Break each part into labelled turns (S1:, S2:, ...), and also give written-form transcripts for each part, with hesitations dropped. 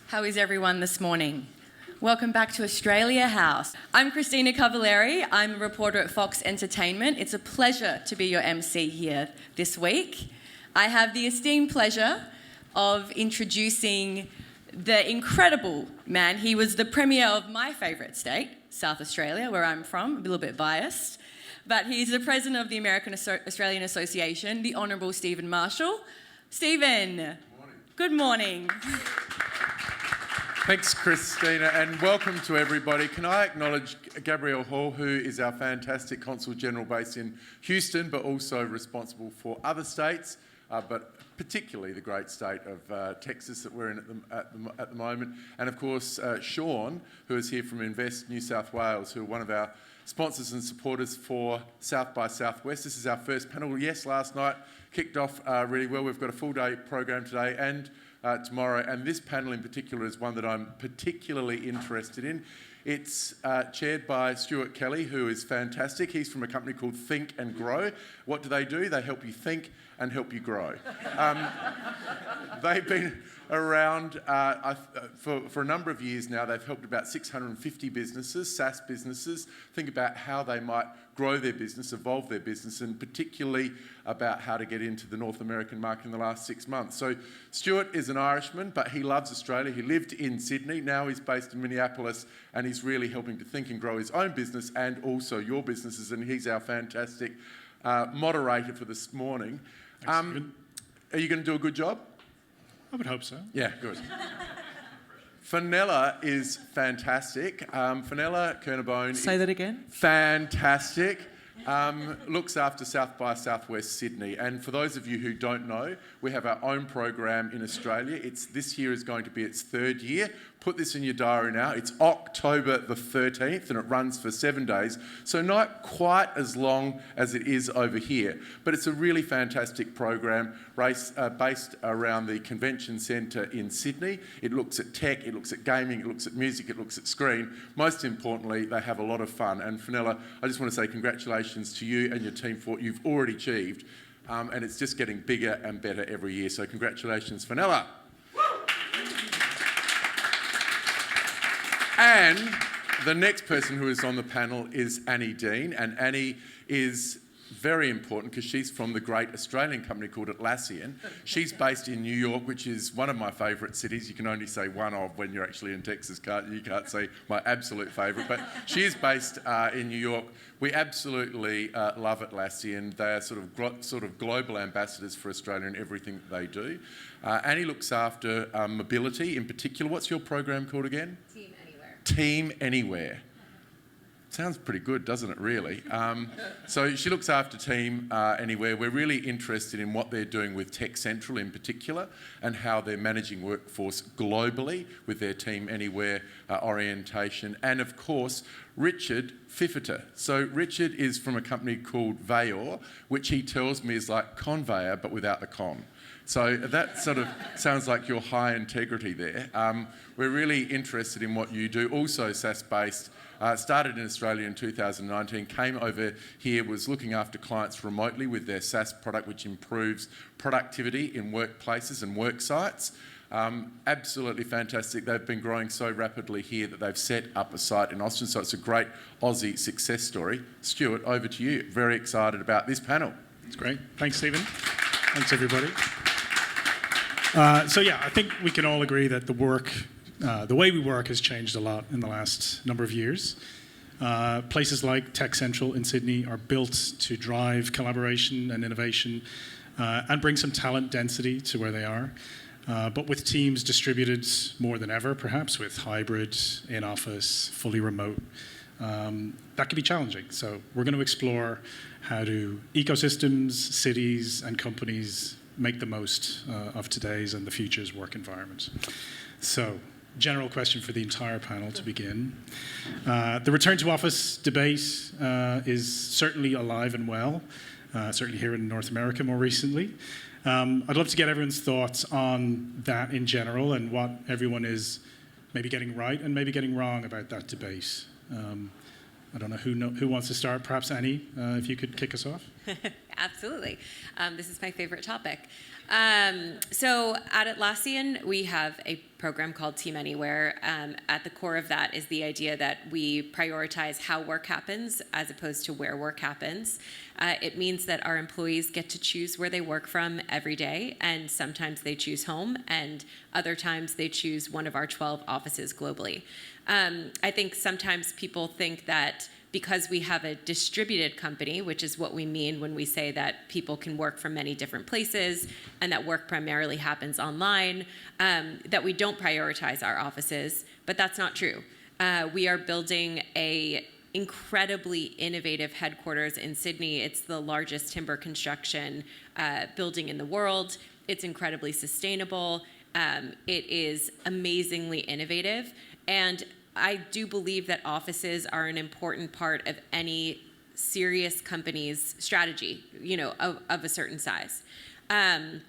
S1: How is everyone this morning? Welcome back to Australia House. I'm Christina Cavallari. I'm a reporter at Fox Entertainment. It's a pleasure to be your MC here this week. I have the esteemed pleasure of introducing the incredible man. He was the Premier of my favourite state, South Australia, where I'm from. I'm a little bit biased. But he's the President of the American Australian Association, the Honourable Stephen Marshall. Stephen, good morning.
S2: Thanks, Christina, and welcome to everybody. Can I acknowledge Gabrielle Hall, who is our fantastic Consul General based in Houston, but also responsible for other states, but particularly the great state of Texas that we're in at the moment. And of course, Sean, who is here from Invest New South Wales, who are one of our sponsors and supporters for South by Southwest. This is our first panel. Yes, last night kicked off really well. We've got a full day program today and tomorrow, and this panel in particular is one that I'm particularly interested in. It's chaired by Stuart Kelly, who is fantastic. He's from a company called Think and Grow. What do? They help you think and help you grow. They've been around for a number of years now. They've helped about 650 businesses, SaaS businesses, think about how they might grow their business, evolve their business, and particularly about how to get into the North American market in the last 6 months. So Stuart is an Irishman, but he loves Australia. He lived in Sydney. Now he's based in Minneapolis, and he's really helping to think and grow his own business and also your businesses, and he's our fantastic moderator for this morning. Are you going to do a good job?
S3: I would hope so.
S2: Yeah, good. Fenella is fantastic. Fenella Kernebone.
S1: Say that again.
S2: Fantastic. Looks after South by Southwest Sydney. And for those of you who don't know, we have our own program in Australia. This year is going to be its third year. Put this in your diary now. It's October the 13th and it runs for 7 days. So not quite as long as it is over here. But it's a really fantastic program based around the convention centre in Sydney. It looks at tech, it looks at gaming, it looks at music, it looks at screen. Most importantly, they have a lot of fun. And Fenella, I just want to say congratulations to you and your team for what you've already achieved. And it's just getting bigger and better every year. So congratulations, Fenella. And the next person who is on the panel is Annie Dean, and Annie is very important because she's from the great Australian company called Atlassian. She's based in New York, which is one of my favourite cities. You can only say one of when you're actually in Texas. You can't say my absolute favourite, but she is based in New York. We absolutely love Atlassian. They are sort of global ambassadors for Australia in everything that they do. Annie looks after mobility in particular. What's your program called again? Team Anywhere. Sounds pretty good, doesn't it, really? So she looks after Team Anywhere. We're really interested in what they're doing with Tech Central in particular and how they're managing workforce globally with their Team Anywhere orientation. And of course, Richard Fifita. So Richard is from a company called Veyor, which he tells me is like conveyor, but without the con. So that sort of sounds like your high integrity there. We're really interested in what you do. Also SaaS-based, started in Australia in 2019, came over here, was looking after clients remotely with their SaaS product, which improves productivity in workplaces and work sites. Absolutely fantastic. They've been growing so rapidly here that they've set up a site in Austin. So it's a great Aussie success story. Stuart, over to you. Very excited about this panel.
S3: That's great. Thanks, Stephen. Thanks, everybody. So yeah, I think we can all agree that the way we work has changed a lot in the last number of years. Places like Tech Central in Sydney are built to drive collaboration and innovation and bring some talent density to where they are. But with teams distributed more than ever, perhaps with hybrid, in-office, fully remote, that can be challenging. So we're going to explore how do ecosystems, cities, and companies make the most of today's and the future's work environment. So, general question for the entire panel to begin. The return to office debate is certainly alive and well, certainly here in North America more recently. I'd love to get everyone's thoughts on that in general and what everyone is maybe getting right and maybe getting wrong about that debate. I don't know who wants to start. Perhaps Annie, if you could kick us off.
S4: Absolutely. This is my favorite topic. So at Atlassian, we have a program called Team Anywhere. At the core of that is the idea that we prioritize how work happens as opposed to where work happens. It means that our employees get to choose where they work from every day, and sometimes they choose home, and other times they choose one of our 12 offices globally. I think sometimes people think that because we have a distributed company, which is what we mean when we say that people can work from many different places and that work primarily happens online, that we don't prioritize our offices, but that's not true. We are building a incredibly innovative headquarters in Sydney. It's the largest timber construction building in the world. It's incredibly sustainable. It is amazingly innovative. And I do believe that offices are an important part of any serious company's strategy, of a certain size. And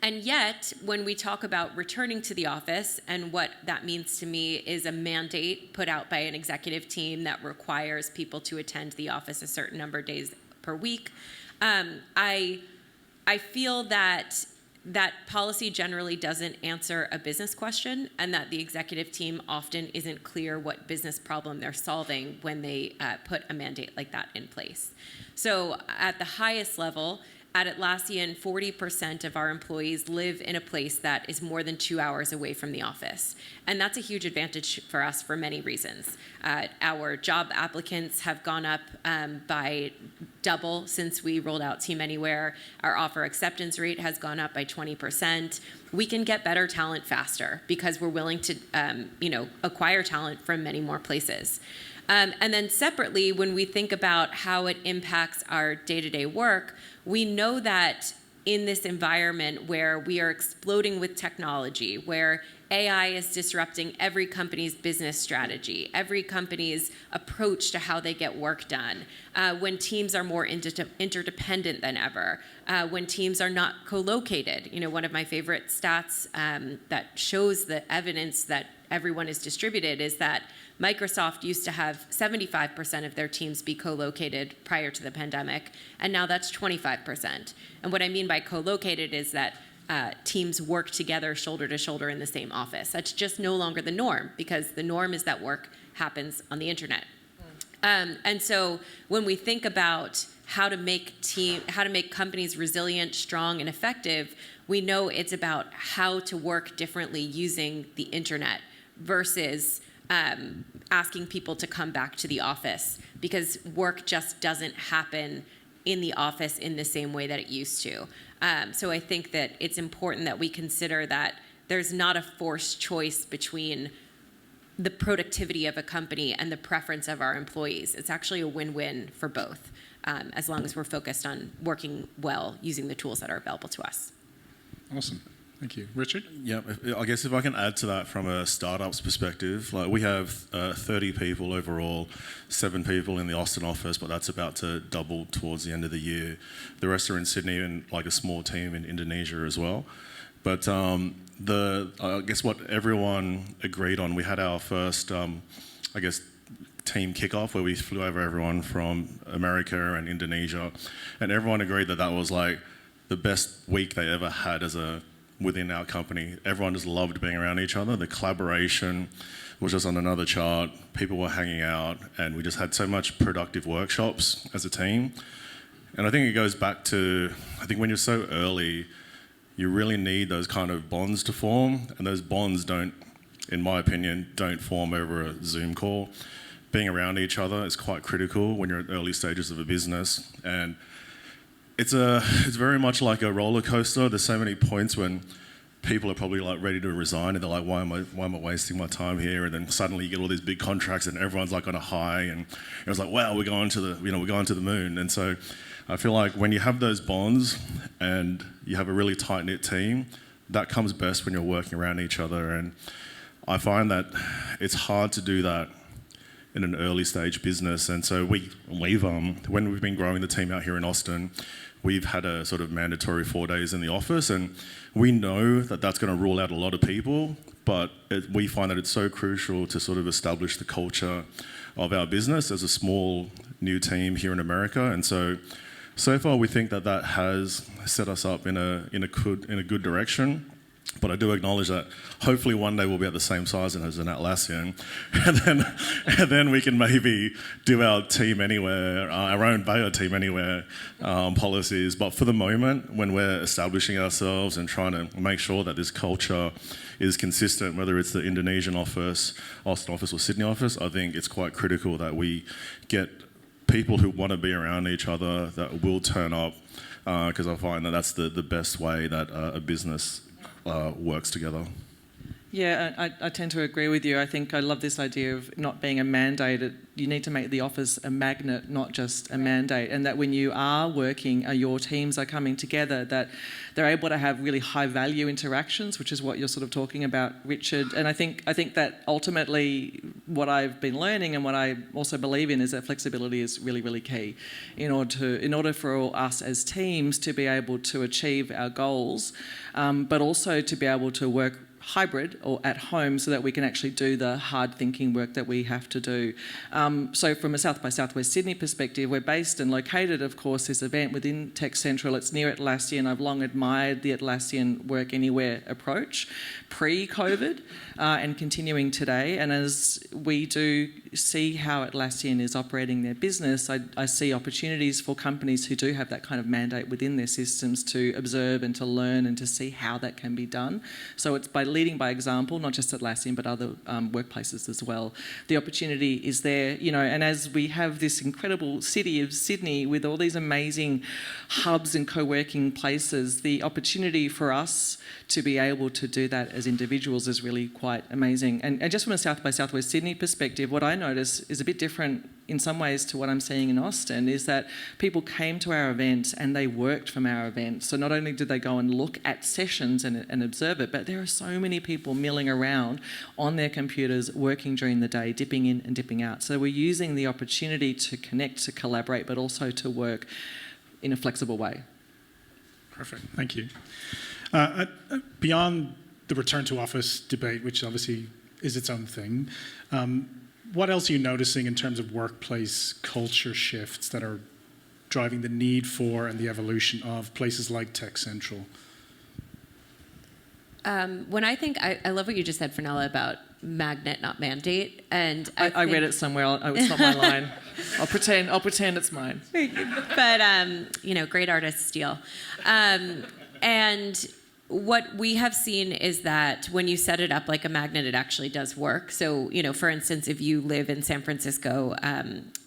S4: yet, when we talk about returning to the office, and what that means to me is a mandate put out by an executive team that requires people to attend the office a certain number of days per week, I feel that policy generally doesn't answer a business question, and that the executive team often isn't clear what business problem they're solving when they put a mandate like that in place. So at the highest level, at Atlassian, 40% of our employees live in a place that is more than 2 hours away from the office. And that's a huge advantage for us for many reasons. Our job applicants have gone up by double since we rolled out Team Anywhere. Our offer acceptance rate has gone up by 20%. We can get better talent faster because we're willing to acquire talent from many more places. And then separately, when we think about how it impacts our day-to-day work, we know that in this environment where we are exploding with technology, where AI is disrupting every company's business strategy, every company's approach to how they get work done, when teams are more interdependent than ever, when teams are not co-located. One of my favorite stats that shows the evidence that everyone is distributed is that Microsoft used to have 75% of their teams be co-located prior to the pandemic, and now that's 25%. And what I mean by co-located is that teams work together shoulder to shoulder in the same office. That's just no longer the norm, because the norm is that work happens on the internet. And so when we think about how to make companies resilient, strong, and effective, we know it's about how to work differently using the internet versus asking people to come back to the office, because work just doesn't happen in the office in the same way that it used to. So I think that it's important that we consider that there's not a forced choice between the productivity of a company and the preference of our employees. It's actually a win-win for both, as long as we're focused on working well using the tools that are available to us.
S3: Awesome. Thank you. Richard?
S5: Yeah, I guess if I can add to that from a startup's perspective, like we have 30 people overall, 7 people in the Austin office, but that's about to double towards the end of the year. The rest are in Sydney and like a small team in Indonesia as well. But I guess what everyone agreed on, we had our first, team kickoff where we flew over everyone from America and Indonesia, and everyone agreed that that was like the best week they ever had within our company. Everyone just loved being around each other. The collaboration was just on another chart. People were hanging out, and we just had so much productive workshops as a team. And I think it goes back to, when you're so early, you really need those kind of bonds to form, and those bonds don't form over a Zoom call. Being around each other is quite critical when you're at early stages of a business, and it's very much like a roller coaster. There's so many points when people are probably like ready to resign, and they're like, why am I wasting my time here? And then suddenly you get all these big contracts, and everyone's like on a high, and it was like, wow, we're going to the moon. And so I feel like when you have those bonds and you have a really tight knit team, that comes best when you're working around each other. And I find that it's hard to do that in an early stage business. And so when we've been growing the team out here in Austin, we've had a sort of mandatory 4 days in the office, and we know that that's going to rule out a lot of people, but we find that it's so crucial to sort of establish the culture of our business as a small new team here in America. And so So far, we think that that has set us up in a good direction. But I do acknowledge that hopefully one day we'll be at the same size as an Atlassian, and then we can maybe do our team anywhere, our own Veyor team anywhere policies. But for the moment, when we're establishing ourselves and trying to make sure that this culture is consistent, whether it's the Indonesian office, Austin office, or Sydney office, I think it's quite critical that we get people who want to be around each other, that will turn up, because I find that that's the best way that a business works together.
S6: Yeah, I tend to agree with you. I think I love this idea of not being a mandate. You need to make the office a magnet, not just a mandate. And that when you are working, your teams are coming together, that they're able to have really high value interactions, which is what you're sort of talking about, Richard. And I think that ultimately what I've been learning and what I also believe in is that flexibility is really, really key in order for us as teams to be able to achieve our goals, but also to be able to work hybrid or at home so that we can actually do the hard thinking work that we have to do. So from a South by Southwest Sydney perspective, we're based and located, of course, this event within Tech Central. It's near Atlassian. I've long admired the Atlassian work anywhere approach pre-COVID and continuing today. And as we do see how Atlassian is operating their business, I see opportunities for companies who do have that kind of mandate within their systems to observe and to learn and to see how that can be done. So it's by leading by example, not just Atlassian, but other workplaces as well. The opportunity is there, and as we have this incredible city of Sydney with all these amazing hubs and co-working places, the opportunity for us to be able to do that as individuals is really quite amazing. And just from a South by Southwest Sydney perspective, what I notice is a bit different in some ways to what I'm seeing in Austin, is that people came to our events and they worked from our events. So not only did they go and look at sessions and observe it, but there are so many people milling around on their computers, working during the day, dipping in and dipping out. So we're using the opportunity to connect, to collaborate, but also to work in a flexible way.
S3: Perfect, thank you. Beyond the return to office debate, which obviously is its own thing, what else are you noticing in terms of workplace culture shifts that are driving the need for and the evolution of places like Tech Central?
S4: When I think, I love what you just said, Fenella, about magnet, not mandate. And
S6: I read it somewhere. It's not my line. I'll pretend it's mine.
S4: But great artists steal. And what we have seen is that when you set it up like a magnet, it actually does work. So, for instance, if you live in San Francisco,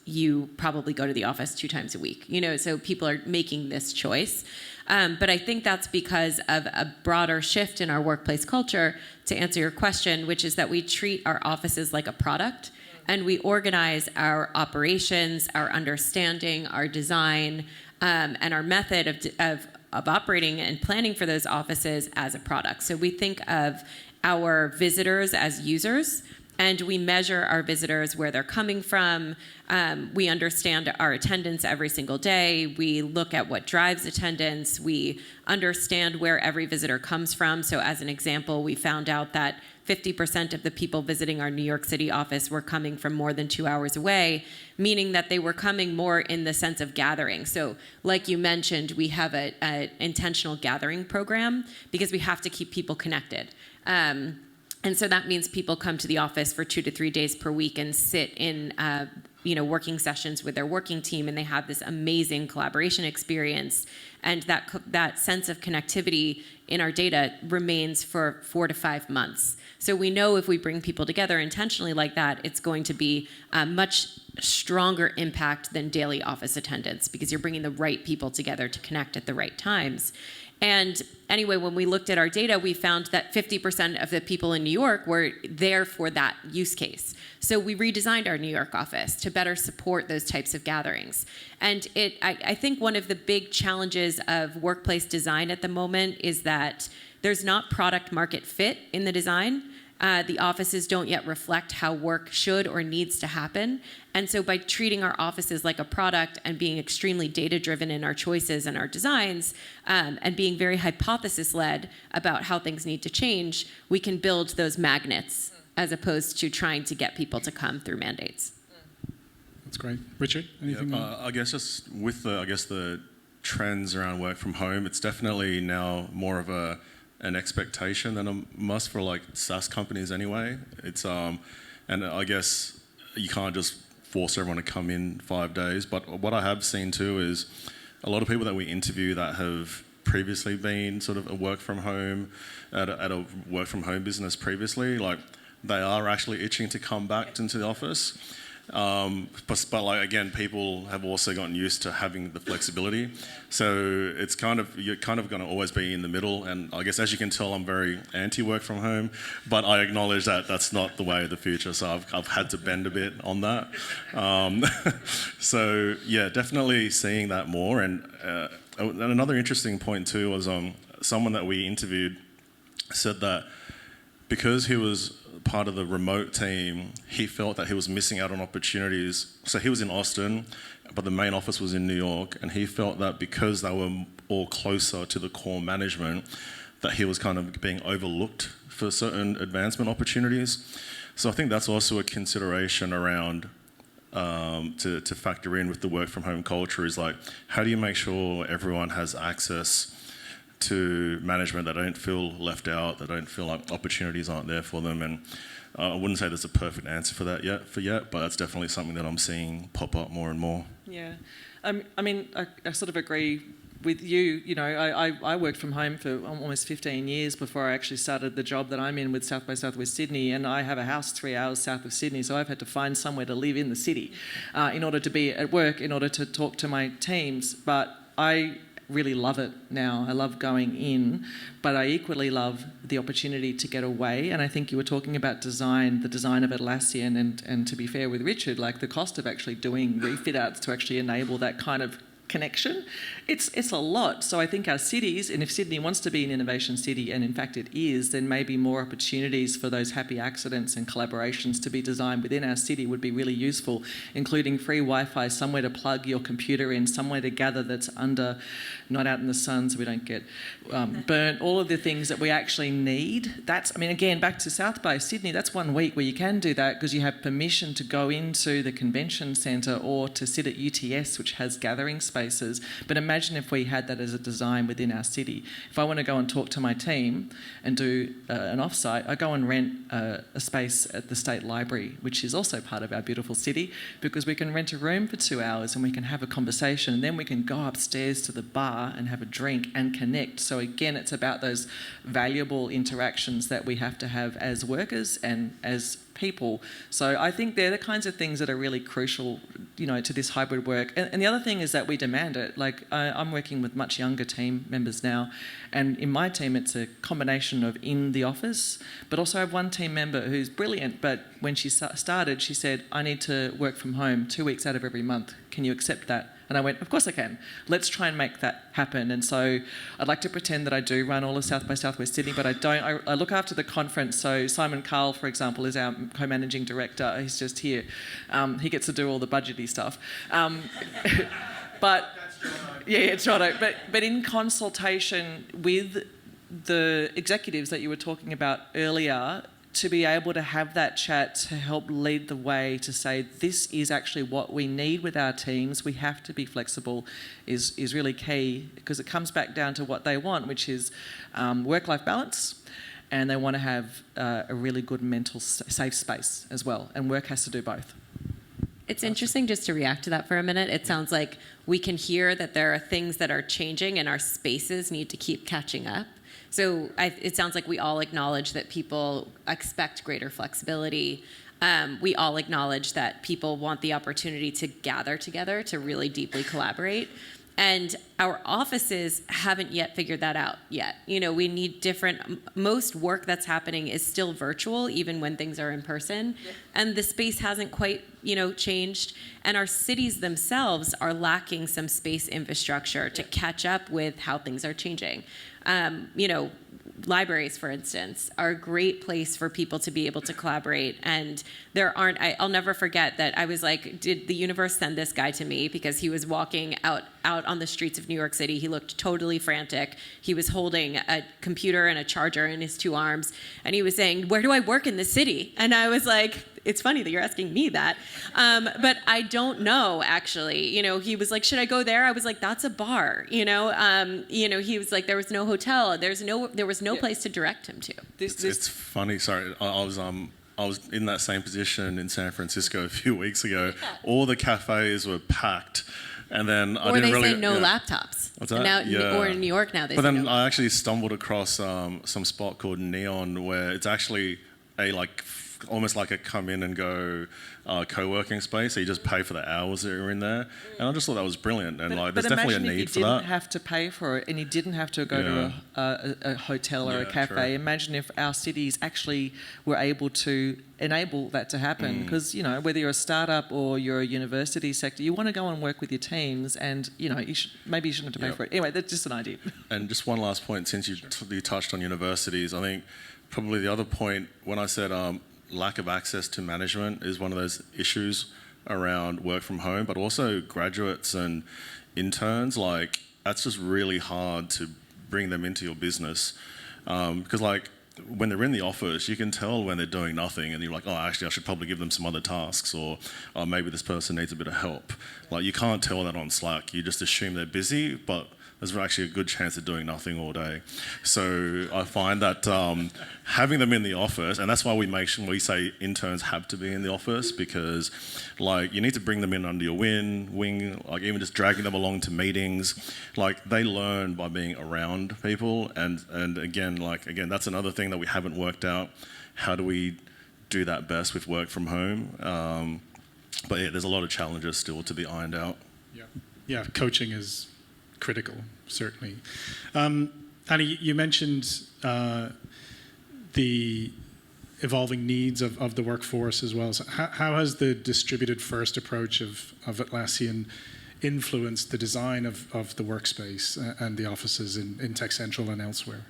S4: you probably go to the office 2 times a week. So people are making this choice. But I think that's because of a broader shift in our workplace culture, to answer your question, which is that we treat our offices like a product, and we organize our operations, our understanding, our design, and our method of operating and planning for those offices as a product. So we think of our visitors as users, and we measure our visitors where they're coming from. We understand our attendance every single day. We look at what drives attendance. We understand where every visitor comes from. So as an example, we found out that 50% of the people visiting our New York City office were coming from more than 2 hours away, meaning that they were coming more in the sense of gathering. So like you mentioned, we have an intentional gathering program because we have to keep people connected. And so that means people come to the office for 2 to 3 days per week and sit in working sessions with their working team, and they have this amazing collaboration experience. And that sense of connectivity in our data remains for 4 to 5 months. So we know if we bring people together intentionally like that, it's going to be a much stronger impact than daily office attendance, because you're bringing the right people together to connect at the right times. And anyway, when we looked at our data, we found that 50% of the people in New York were there for that use case. So we redesigned our New York office to better support those types of gatherings. And I think one of the big challenges of workplace design at the moment is that there's not product market fit in the design. The offices don't yet reflect how work should or needs to happen. And so by treating our offices like a product and being extremely data-driven in our choices and our designs, and being very hypothesis-led about how things need to change, we can build those magnets as opposed to trying to get people to come through mandates.
S3: That's great. Richard, anything?
S5: I guess just with the trends around work from home. It's definitely now more of an expectation than a must for like SaaS companies anyway. It's and I guess you can't just force everyone to come in 5 days. But what I have seen too is a lot of people that we interview that have previously been sort of a work from home at a work from home business previously, like they are actually itching to come back into the office. But like again, people have also gotten used to having the flexibility. So it's you're kind of going to always be in the middle. And I guess as you can tell, I'm very anti-work from home, but I acknowledge that that's not the way of the future. So I've had to bend a bit on that. So yeah, definitely seeing that more. And another interesting point too was someone that we interviewed said that because he was part of the remote team, he felt that he was missing out on opportunities. So he was in Austin, but the main office was in New York, and he felt that because they were all closer to the core management, that he was kind of being overlooked for certain advancement opportunities. So I think that's also a consideration around to factor in with the work from home culture is like, how do you make sure everyone has access to management, that don't feel left out, that don't feel like opportunities aren't there for them? And I wouldn't say there's a perfect answer for that yet, but that's definitely something that I'm seeing pop up more and more.
S6: Yeah, I mean, I sort of agree with you. You know, I worked from home for almost 15 years before I actually started the job that I'm in with South by Southwest Sydney, and I have a house 3 hours south of Sydney, so I've had to find somewhere to live in the city in order to be at work, in order to talk to my teams. But I really love it now. I love going in, but I equally love the opportunity to get away. And I think you were talking about design, the design of Atlassian, and to be fair with Richard, like the cost of actually doing refit outs to actually enable that kind of connection, it's a lot. So I think our cities, and if Sydney wants to be an innovation city, and in fact it is, then maybe more opportunities for those happy accidents and collaborations to be designed within our city would be really useful, including free Wi-Fi, somewhere to plug your computer in, somewhere to gather that's not out in the sun so we don't get burnt, all of the things that we actually need. That's, I mean, again, back to South by Sydney, that's 1 week where you can do that because you have permission to go into the convention centre or to sit at UTS, which has gathering spaces. But imagine if we had that as a design within our city. If I want to go and talk to my team and do an offsite, I go and rent a space at the State Library, which is also part of our beautiful city, because we can rent a room for 2 hours and we can have a conversation, and then we can go upstairs to the bar and have a drink and connect. So again, it's about those valuable interactions that we have to have as workers and as people. So I think they're the kinds of things that are really crucial, you know, to this hybrid work. And the other thing is that we demand it. Like I'm working with much younger team members now, and in my team it's a combination of in the office, but also I have one team member who's brilliant, but when she started, she said, I need to work from home 2 weeks out of every month. Can you accept that? And I went, of course I can. Let's try and make that happen. And so I'd like to pretend that I do run all of South by Southwest Sydney, but I don't. I look after the conference. So Simon Carl, for example, is our co-managing director. He's just here. He gets to do all the budgety stuff. But yeah, it's right. But in consultation with the executives that you were talking about earlier, to be able to have that chat to help lead the way to say this is actually what we need with our teams, we have to be flexible, is really key, because it comes back down to what they want, which is work-life balance, and they want to have a really good mental safe space as well, and work has to do both.
S4: It's interesting just to react to that for a minute. It sounds like we can hear that there are things that are changing and our spaces need to keep catching up. So it sounds like we all acknowledge that people expect greater flexibility. We all acknowledge that people want the opportunity to gather together, to really deeply collaborate. And our offices haven't yet figured that out yet. You know, we need most work that's happening is still virtual, even when things are in person. Yeah. And the space hasn't quite, changed. And our cities themselves are lacking some space infrastructure to catch up with how things are changing. Libraries, for instance, are a great place for people to be able to collaborate. And I'll never forget that I was like, did the universe send this guy to me? Because he was walking out on the streets of New York City. He looked totally frantic. He was holding a computer and a charger in his 2 arms. And he was saying, where do I work in this city? And I was like, it's funny that you're asking me that. But I don't know, actually. He was like, should I go there? I was like, that's a bar. He was like, there was no hotel. There was no place to direct him to.
S5: It's funny. Sorry, I was in that same position in San Francisco a few weeks ago. Yeah. All the cafes were packed. And then
S4: or they say no laptops.
S5: What's that?
S4: Now, or in New York now they say no.
S5: But then I actually stumbled across some spot called Neon where it's actually almost like a come in and go co-working space. So you just pay for the hours that you're in there. And I just thought that was brilliant. And there's definitely a need for that.
S6: But imagine if you didn't have to pay for it and you didn't have to go to a hotel or a cafe. True. Imagine if our cities actually were able to enable that to happen. Because, whether you're a startup or you're a university sector, you want to go and work with your teams and, maybe you shouldn't have to pay for it. Anyway, that's just an idea.
S5: And just one last point, since you touched on universities, I think probably the other point when I said lack of access to management is one of those issues around work from home, but also graduates and interns, that's just really hard to bring them into your business. Because when they're in the office, you can tell when they're doing nothing and you're like, oh, actually I should probably give them some other tasks, or maybe this person needs a bit of help. You can't tell that on Slack. You just assume they're busy, but there's actually a good chance of doing nothing all day. So I find that having them in the office, and that's why we say interns have to be in the office, because you need to bring them in under your wing, even just dragging them along to meetings. They learn by being around people, and again, that's another thing that we haven't worked out. How do we do that best with work from home? But yeah, there's a lot of challenges still to be ironed out.
S3: Yeah, coaching is critical, certainly. Annie, you mentioned the evolving needs of the workforce as well. So how has the distributed first approach of Atlassian influenced the design of the workspace and the offices in Tech Central and elsewhere?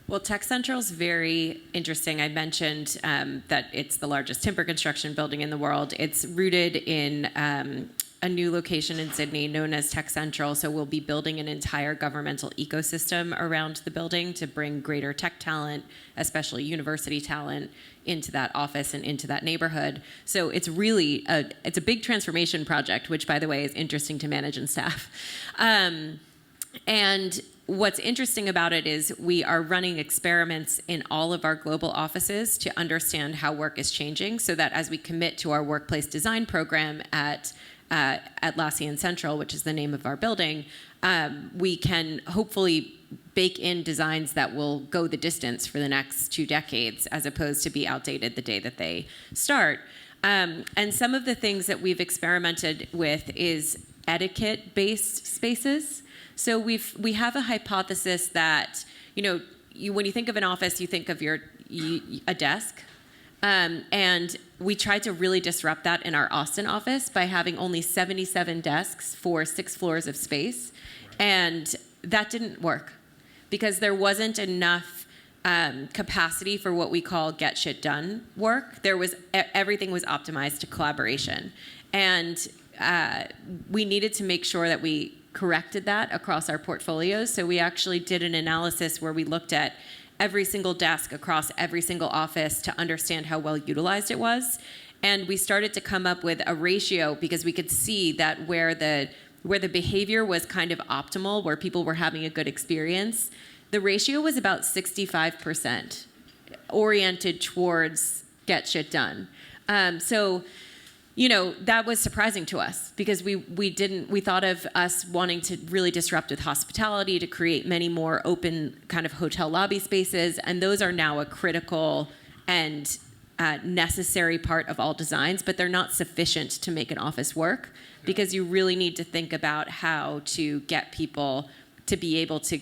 S4: Well, Tech Central is very interesting. I mentioned that it's the largest timber construction building in the world. It's rooted in a new location in Sydney known as Tech Central. So we'll be building an entire governmental ecosystem around the building to bring greater tech talent, especially university talent, into that office and into that neighborhood. So it's really it's a big transformation project, which, by the way, is interesting to manage and staff. And what's interesting about it is we are running experiments in all of our global offices to understand how work is changing, so that as we commit to our workplace design program at Atlassian Central, which is the name of our building, we can hopefully bake in designs that will go the distance for the next 2 decades, as opposed to be outdated the day that they start. And some of the things that we've experimented with is etiquette-based spaces. So we have a hypothesis that, when you think of an office, you think of a desk. And we tried to really disrupt that in our Austin office by having only 77 desks for 6 floors of space. And that didn't work because there wasn't enough capacity for what we call get shit done work. Everything was optimized to collaboration. And we needed to make sure that we corrected that across our portfolios. So we actually did an analysis where we looked at every single desk across every single office to understand how well utilized it was. And we started to come up with a ratio because we could see that where the behavior was kind of optimal, where people were having a good experience, the ratio was about 65% oriented towards get shit done. That was surprising to us because we thought of us wanting to really disrupt with hospitality to create many more open kind of hotel lobby spaces, and those are now a critical and necessary part of all designs, but they're not sufficient to make an office work because you really need to think about how to get people to be able to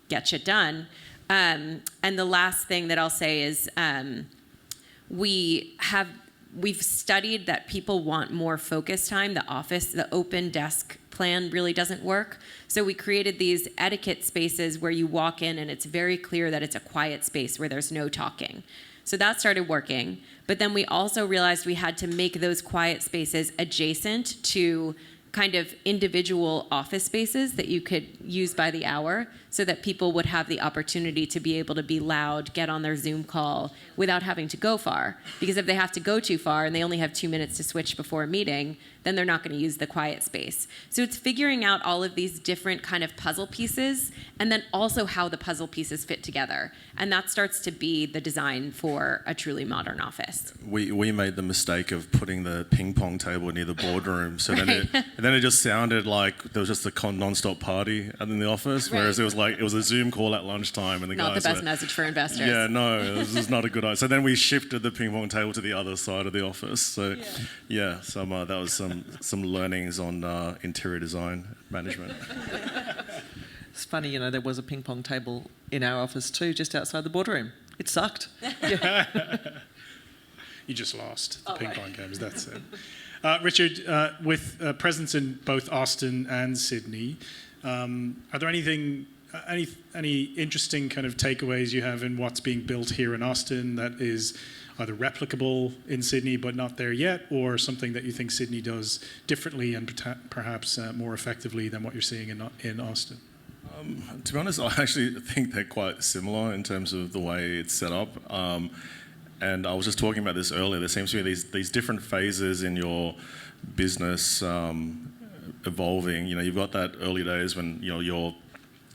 S4: get shit done. And the last thing that I'll say is we've studied that people want more focus time. The open desk plan really doesn't work. So we created these etiquette spaces where you walk in and it's very clear that it's a quiet space where there's no talking. So that started working. But then we also realized we had to make those quiet spaces adjacent to kind of individual office spaces that you could use by the hour so that people would have the opportunity to be able to be loud, get on their Zoom call without having to go far. Because if they have to go too far and they only have 2 minutes to switch before a meeting, then they're not going to use the quiet space. So it's figuring out all of these different kind of puzzle pieces and then also how the puzzle pieces fit together. And that starts to be the design for a truly modern office.
S5: We made the mistake of putting the ping pong table near the boardroom, so then it just sounded like there was just a non-stop party in the office, whereas it was a Zoom call at lunchtime, and the
S4: not
S5: guys
S4: the best message for investors.
S5: Yeah, no, this is not a good idea. So then we shifted the ping pong table to the other side of the office. So that was some learnings on interior design management.
S6: It's funny, there was a ping pong table in our office too, just outside the boardroom. It sucked.
S3: You just lost the ping pong games, that's it. Richard, with presence in both Austin and Sydney, are there any interesting kind of takeaways you have in what's being built here in Austin that is either replicable in Sydney but not there yet, or something that you think Sydney does differently and perhaps more effectively than what you're seeing in Austin?
S5: To be honest, I actually think they're quite similar in terms of the way it's set up. And I was just talking about this earlier. There seems to be these different phases in your business evolving. You've got that early days when you're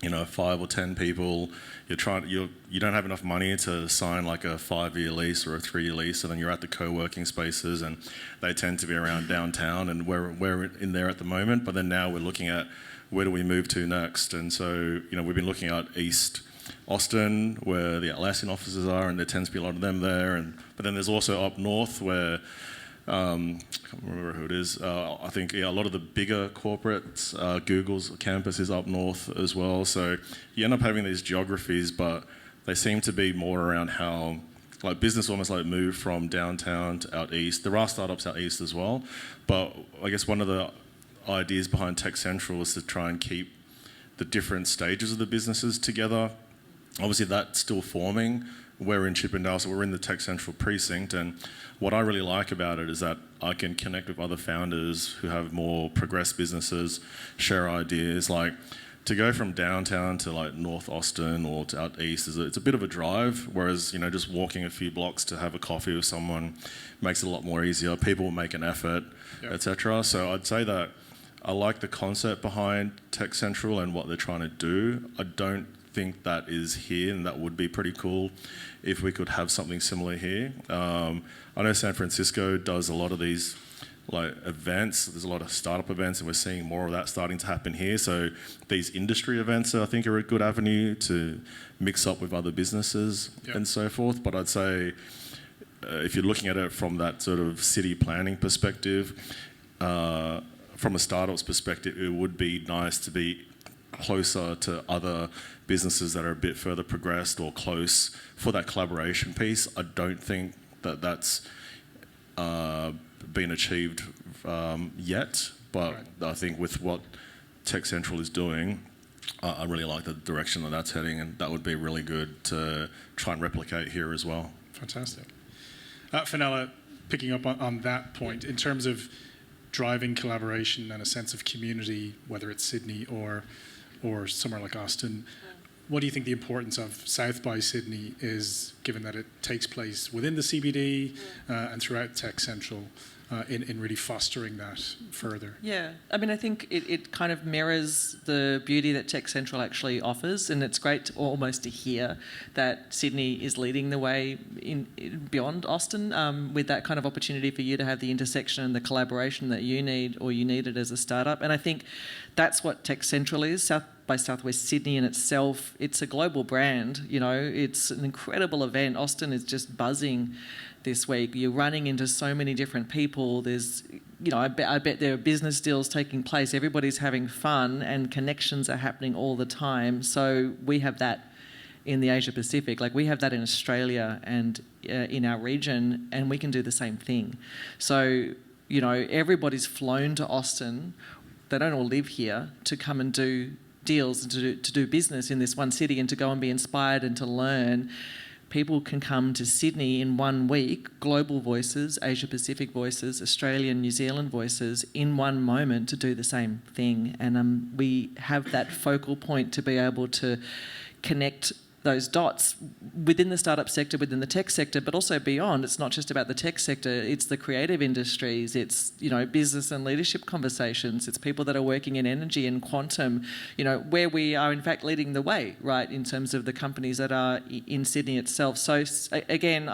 S5: 5 or 10 people. You don't have enough money to sign like a 5-year lease or a 3-year lease, so then you're at the co-working spaces, and they tend to be around downtown, and we're in there at the moment. But then now we're looking at where do we move to next, and so we've been looking at East Austin, where the Atlassian offices are, and there tends to be a lot of them there. But then there's also up north where I can't remember who it is. I think a lot of the bigger corporates, Google's campus is up north as well. So you end up having these geographies, but they seem to be more around how business almost moved from downtown to out east. There are startups out east as well, but I guess one of the ideas behind Tech Central is to try and keep the different stages of the businesses together. Obviously, that's still forming. We're in Chippendale, so we're in the Tech Central precinct, and what I really like about it is that I can connect with other founders who have more progressed businesses, share ideas. To go from downtown to North Austin or to out east, it's a bit of a drive, whereas just walking a few blocks to have a coffee with someone makes it a lot more easier. People will make an effort, etc. So I'd say that I like the concept behind Tech Central and what they're trying to do. I don't think that is here, and that would be pretty cool if we could have something similar here. I know San Francisco does a lot of these events. There's a lot of startup events, and we're seeing more of that starting to happen here. So these industry events, I think, are a good avenue to mix up with other businesses and so forth. But I'd say if you're looking at it from that sort of city planning perspective, from a startup's perspective, it would be nice to be closer to other businesses that are a bit further progressed or close for that collaboration piece. I don't think that that's been achieved yet, but I think with what Tech Central is doing, I really like the direction that that's heading, and that would be really good to try and replicate here as well.
S3: Fantastic. Fenella, picking up on that point, in terms of driving collaboration and a sense of community, whether it's Sydney or somewhere like Austin, what do you think the importance of South by Sydney is, given that it takes place within the CBD and throughout Tech Central, in really fostering that further?
S6: Yeah, I think it kind of mirrors the beauty that Tech Central actually offers, and it's great almost to hear that Sydney is leading the way in beyond Austin with that kind of opportunity for you to have the intersection and the collaboration that you need or you needed as a startup. And I think that's what Tech Central is. South by Southwest Sydney in itself, it's a global brand. It's an incredible event. Austin is just buzzing this week. You're running into so many different people. There's, I bet there are business deals taking place. Everybody's having fun, and connections are happening all the time. So we have that in the Asia Pacific. We have that in Australia and in our region, and we can do the same thing. So, everybody's flown to Austin. They don't all live here to come and do deals and to do business in this one city and to go and be inspired and to learn. people can come to Sydney in 1 week, global voices, Asia Pacific voices, Australian, New Zealand voices, in one moment to do the same thing. And we have that focal point to be able to connect those dots within the startup sector, within the tech sector, but also beyond. It's not just about the tech sector, it's the creative industries, it's, business and leadership conversations, it's people that are working in energy and quantum, where we are in fact leading the way, right, in terms of the companies that are in Sydney itself. So again,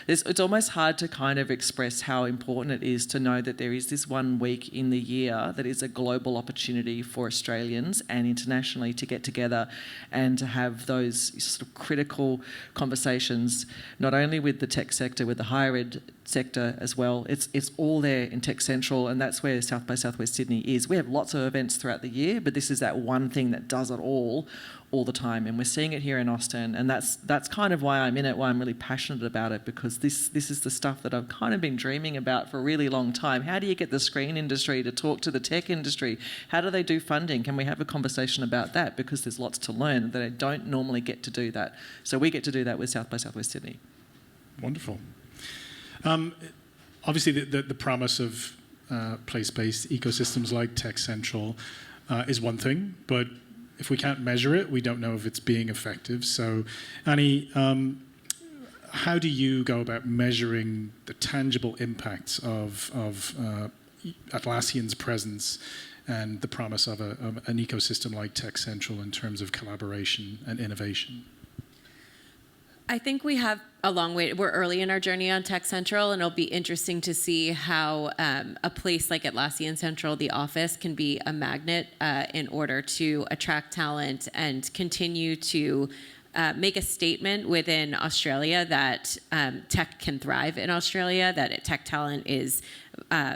S6: it's almost hard to kind of express how important it is to know that there is this 1 week in the year that is a global opportunity for Australians and internationally to get together and to have those sort of critical conversations, not only with the tech sector, with the higher ed sector as well. It's all there in Tech Central, and that's where South by Southwest Sydney is. We have lots of events throughout the year, but this is that one thing that does it all the time, and we're seeing it here in Austin, and that's kind of why I'm in it, why I'm really passionate about it, because this is the stuff that I've kind of been dreaming about for a really long time. How do you get the screen industry to talk to the tech industry? How do they do funding? Can we have a conversation about that? Because there's lots to learn that I don't normally get to do that. So we get to do that with South by Southwest Sydney.
S3: Wonderful. Obviously, the promise of place-based ecosystems like Tech Central is one thing, but if we can't measure it, we don't know if it's being effective. So, Annie, how do you go about measuring the tangible impacts of Atlassian's presence and the promise of an ecosystem like Tech Central in terms of collaboration and innovation?
S4: I think we have a long way. We're early in our journey on Tech Central, and it'll be interesting to see how a place like Atlassian Central, the office, can be a magnet in order to attract talent and continue to make a statement within Australia that tech can thrive in Australia, that tech talent is,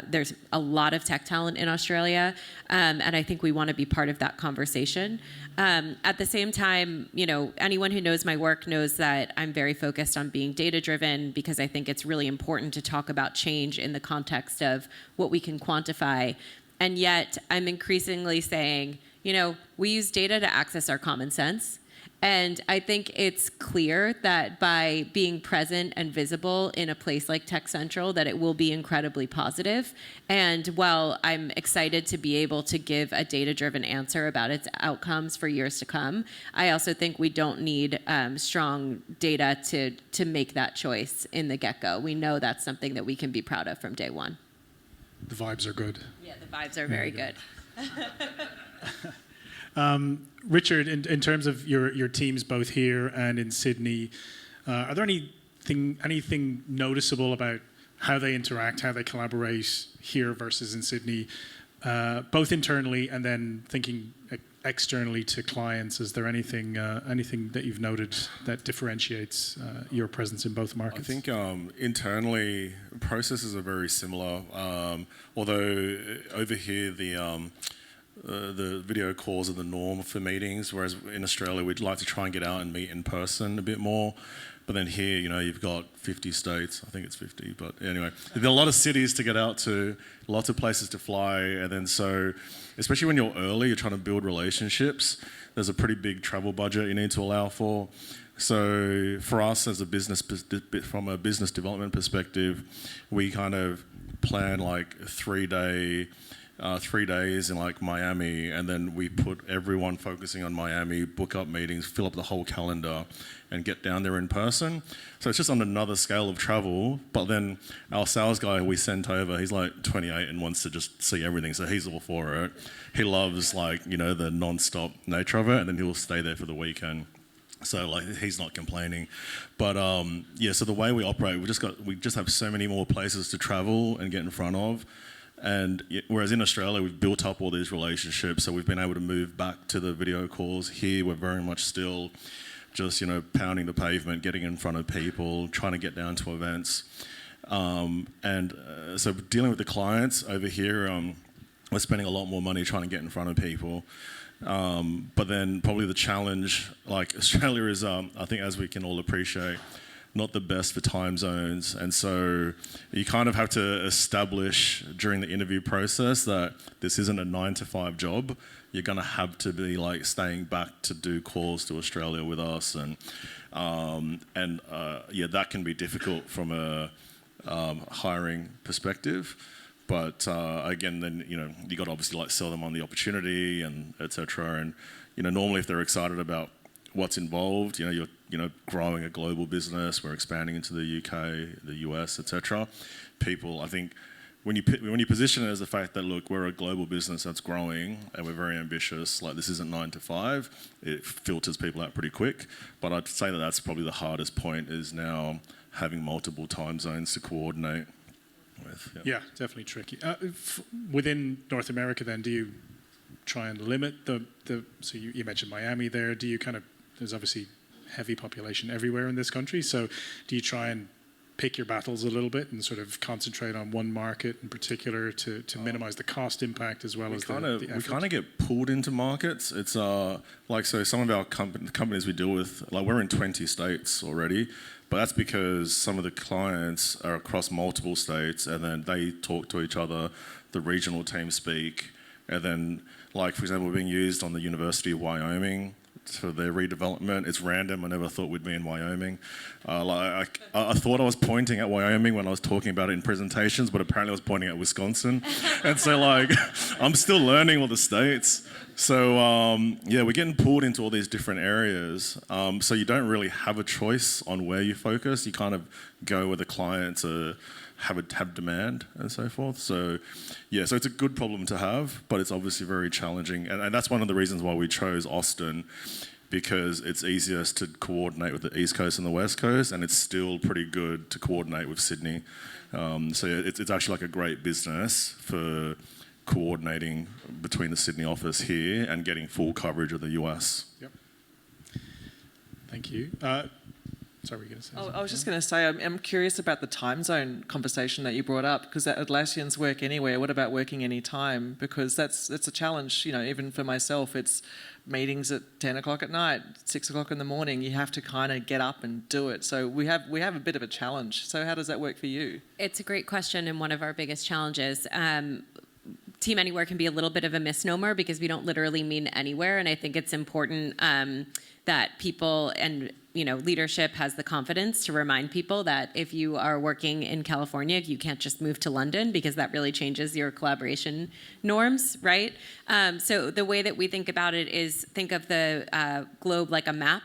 S4: there's a lot of tech talent in Australia, and I think we want to be part of that conversation. At the same time, anyone who knows my work knows that I'm very focused on being data-driven, because I think it's really important to talk about change in the context of what we can quantify. And yet, I'm increasingly saying, we use data to access our common sense. And I think it's clear that by being present and visible in a place like Tech Central, that it will be incredibly positive. And while I'm excited to be able to give a data-driven answer about its outcomes for years to come, I also think we don't need strong data to make that choice in the get-go. We know that's something that we can be proud of from day one.
S3: The vibes are good.
S4: Yeah, the vibes are very good.
S3: Richard, in terms of your teams both here and in Sydney, are there anything noticeable about how they interact, how they collaborate here versus in Sydney, both internally and then thinking externally to clients? Is there anything that you've noted that differentiates your presence in both markets?
S5: I think internally processes are very similar, although over here the video calls are the norm for meetings, whereas in Australia we'd like to try and get out and meet in person a bit more. But then here, you've got 50 states. I think it's 50, but anyway. There are a lot of cities to get out to, lots of places to fly, and then so, especially when you're early, you're trying to build relationships, there's a pretty big travel budget you need to allow for. So for us as a business, from a business development perspective, we kind of plan like 3 days in like Miami, and then we put everyone focusing on Miami, book up meetings, fill up the whole calendar, and get down there in person. So it's just on another scale of travel. But then our sales guy we sent over, he's like 28 and wants to just see everything, so he's all for it. He loves the non-stop nature of it, and then he'll stay there for the weekend. So he's not complaining. But so the way we operate, we just have so many more places to travel and get in front of. And whereas in Australia, we've built up all these relationships, so we've been able to move back to the video calls. Here, we're very much still just, pounding the pavement, getting in front of people, trying to get down to events. So dealing with the clients over here, we're spending a lot more money trying to get in front of people. But then probably the challenge, Australia is, I think as we can all appreciate, not the best for time zones, and so you kind of have to establish during the interview process that this isn't a 9-to-5 job. You're going to have to be staying back to do calls to Australia with us, and That can be difficult from a hiring perspective. But again, then you got to obviously like sell them on the opportunity and etc. And normally if they're excited about what's involved, you're growing a global business, we're expanding into the UK, the US, etc. People, I think, when you position it as the fact that look, we're a global business that's growing and we're very ambitious, like this isn't 9 to 5, it filters people out pretty quick. But I'd say that that's probably the hardest point, is now having multiple time zones to coordinate with.
S3: Yeah, definitely tricky. Within North America then, do you try and limit so you mentioned Miami there, do you there's obviously heavy population everywhere in this country, so do you try and pick your battles a little bit and sort of concentrate on one market in particular to minimize the cost impact as well as the effort?
S5: We kind of get pulled into markets. It's so some of our companies we deal with, like we're in 20 states already, but that's because some of the clients are across multiple states and then they talk to each other, the regional teams speak, and then like for example, we're being used on the University of Wyoming for their redevelopment. It's random. I never thought we'd be in Wyoming. I thought I was pointing at Wyoming when I was talking about it in presentations, but apparently I was pointing at Wisconsin. And so like, I'm still learning all the states. So we're getting pulled into all these different areas. So you don't really have a choice on where you focus. You kind of go where the clients have demand and so forth. So so it's a good problem to have, but it's obviously very challenging. And that's one of the reasons why we chose Austin, because it's easiest to coordinate with the East Coast and the West Coast, and it's still pretty good to coordinate with Sydney. It's actually like a great business for coordinating between the Sydney office here and getting full coverage of the US.
S3: Yep. Thank you. Sorry, were you going to say something?
S6: I was just going to say, I'm curious about the time zone conversation that you brought up, because Atlassians work anywhere. What about working any time? Because that's a challenge, even for myself. It's meetings at 10 o'clock at night, 6 o'clock in the morning. You have to kind of get up and do it. So we have a bit of a challenge. So how does that work for you?
S4: It's a great question, and one of our biggest challenges. Team Anywhere can be a little bit of a misnomer because we don't literally mean anywhere, and I think it's important that people and leadership has the confidence to remind people that if you are working in California, you can't just move to London, because that really changes your collaboration norms, right? So the way that we think about it is think of the globe like a map,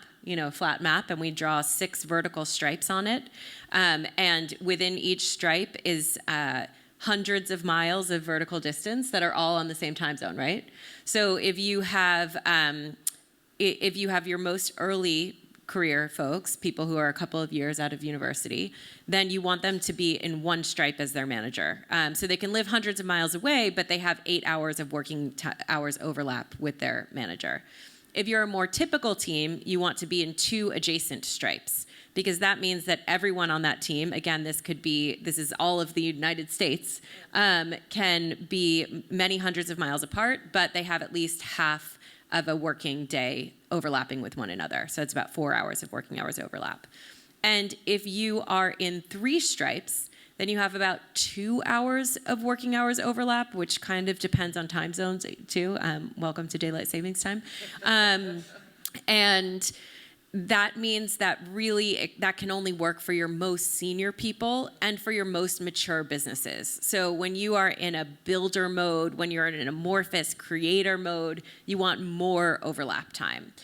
S4: flat map, and we draw 6 vertical stripes on it. And within each stripe is hundreds of miles of vertical distance that are all on the same time zone, right? So if you have your most early career folks, people who are a couple of years out of university, then you want them to be in one stripe as their manager. So they can live hundreds of miles away, but they have 8 hours of working hours overlap with their manager. If you're a more typical team, you want to be in 2 adjacent stripes, because that means that everyone on that team, again, this is all of the United States, can be many hundreds of miles apart, but they have at least half of a working day overlapping with one another. So it's about 4 hours of working hours overlap. And if you are in 3 stripes, then you have about 2 hours of working hours overlap, which kind of depends on time zones too. Welcome to daylight savings time. And that means that really that can only work for your most senior people and for your most mature businesses. So when you are in a builder mode, when you're in an amorphous creator mode, you want more overlap time.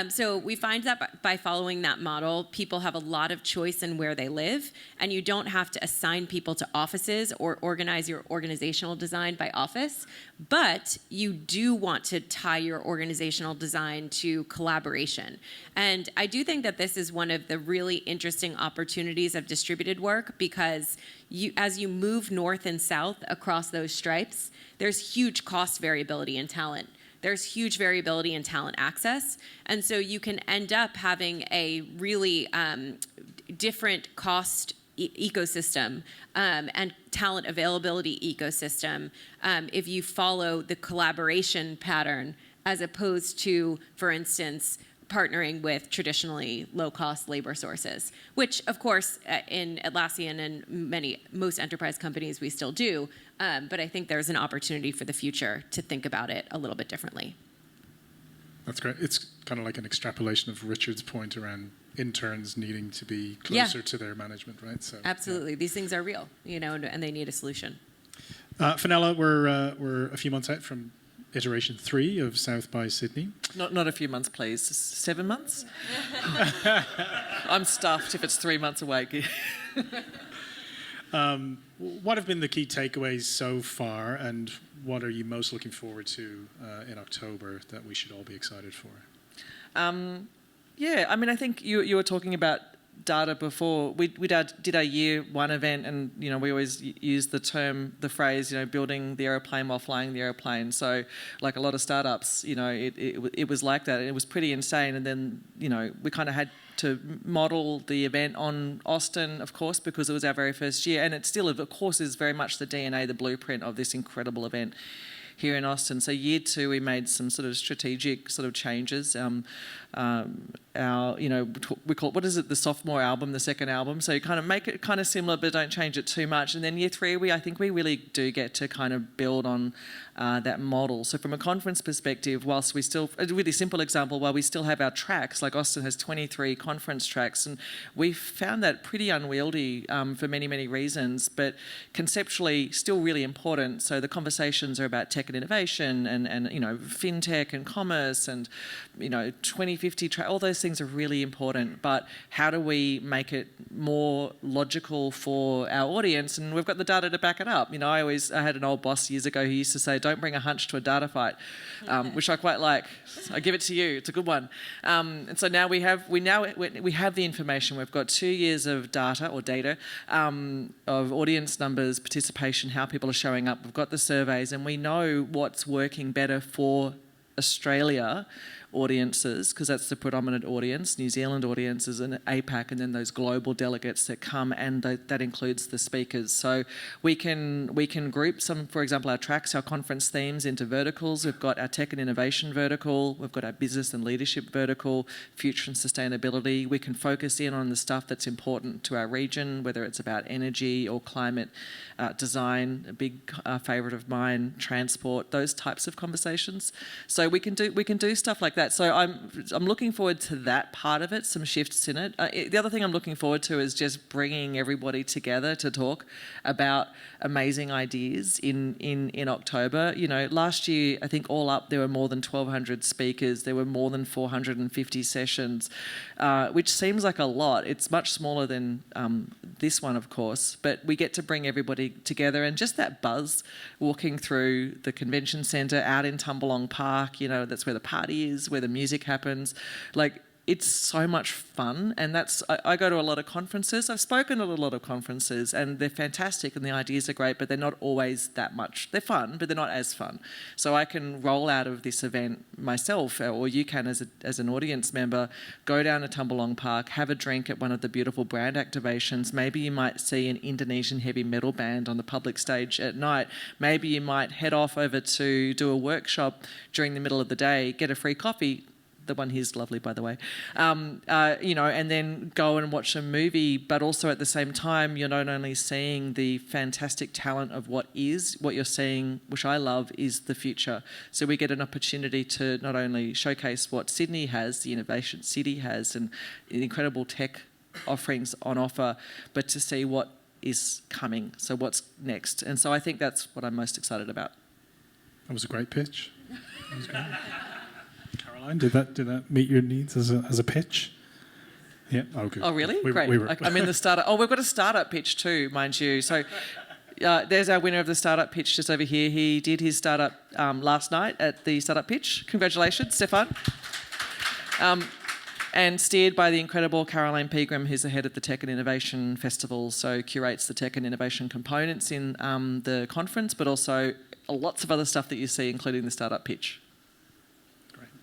S4: So we find that by following that model, people have a lot of choice in where they live, and you don't have to assign people to offices or organize your organizational design by office, but you do want to tie your organizational design to collaboration. And I do think that this is one of the really interesting opportunities of distributed work, because as you move north and south across those stripes, there's huge cost variability in talent. There's huge variability in talent access. And so you can end up having a really different cost ecosystem and talent availability ecosystem if you follow the collaboration pattern, as opposed to, for instance, partnering with traditionally low-cost labor sources, which, of course, in Atlassian and most enterprise companies we still do, but I think there's an opportunity for the future to think about it a little bit differently.
S3: That's great. It's kind of like an extrapolation of Richard's point around interns needing to be
S4: Yeah.
S3: closer to their management, right? So
S4: Absolutely. These things are real, and they need a solution.
S3: Fenella, we're a few months out from iteration 3 of South by Sydney.
S6: Not a few months, please. 7 months? I'm stuffed if it's 3 months away.
S3: What have been the key takeaways so far, and what are you most looking forward to in October that we should all be excited for?
S6: Yeah, I mean, I think you were talking about data before. We did our year 1 event, and we always use the phrase, building the aeroplane while flying the aeroplane. So, like a lot of startups, it was like that, and it was pretty insane. And then we kind of had to model the event on Austin, of course, because it was our very first year, and it still, of course, is very much the DNA, the blueprint of this incredible event here in Austin. So year 2, we made some sort of strategic sort of changes. We call it, what is it, the sophomore album, the second album. So you kind of make it kind of similar, but don't change it too much. And then year 3, I think we really do get to kind of build on that model. So from a conference perspective, whilst we still, a really simple example, while we still have our tracks, like Austin has 23 conference tracks, and we found that pretty unwieldy for many, many reasons, but conceptually still really important. So the conversations are about tech and innovation and fintech and commerce and 2050 all those things are really important, but how do we make it more logical for our audience? And we've got the data to back it up. I had an old boss years ago who used to say, don't bring a hunch to a data fight, which I quite like. I give it to you, it's a good one. And so now we have the information. We've got 2 years of data of audience numbers, participation, how people are showing up. We've got the surveys, and we know what's working better for Australia audiences, because that's the predominant audience, New Zealand audiences and APAC, and then those global delegates that come, and that includes the speakers. So we can group some, for example, our tracks, our conference themes into verticals. We've got our tech and innovation vertical, we've got our business and leadership vertical, future and sustainability. We can focus in on the stuff that's important to our region, whether it's about energy or climate, design, a big favourite of mine, transport, those types of conversations. So we can do stuff like that. So I'm looking forward to that part of it, some shifts in it. The other thing I'm looking forward to is just bringing everybody together to talk about amazing ideas in October. Last year, I think all up, there were more than 1,200 speakers. There were more than 450 sessions, which seems like a lot. It's much smaller than this one, of course, but we get to bring everybody together, and just that buzz walking through the convention centre out in Tumbalong Park, that's where the party is, where the music happens. It's so much fun, and I go to a lot of conferences. I've spoken at a lot of conferences, and they're fantastic, and the ideas are great, but they're not always that much. They're fun, but they're not as fun. So I can roll out of this event myself, or you can as an audience member, go down to Tumbalong Park, have a drink at one of the beautiful brand activations. Maybe you might see an Indonesian heavy metal band on the public stage at night. Maybe you might head off over to do a workshop during the middle of the day, get a free coffee. The one here's lovely, by the way. And then go and watch a movie, but also at the same time, you're not only seeing the fantastic talent of what you're seeing, which I love, is the future. So we get an opportunity to not only showcase what Sydney has, the innovation city has, and the incredible tech offerings on offer, but to see what is coming, so what's next. And so I think that's what I'm most excited about.
S3: That was a great pitch. That was great. Caroline, did that meet your needs as a pitch? Yeah. Oh, good.
S6: Oh, really? Great. I'm in the startup. Oh, we've got a startup pitch too, mind you. So there's our winner of the startup pitch just over here. He did his startup last night at the startup pitch. Congratulations, Stefan. And steered by the incredible Caroline Pegram, who's the head of the Tech and Innovation Festival, so curates the tech and innovation components in the conference, but also lots of other stuff that you see, including the startup pitch.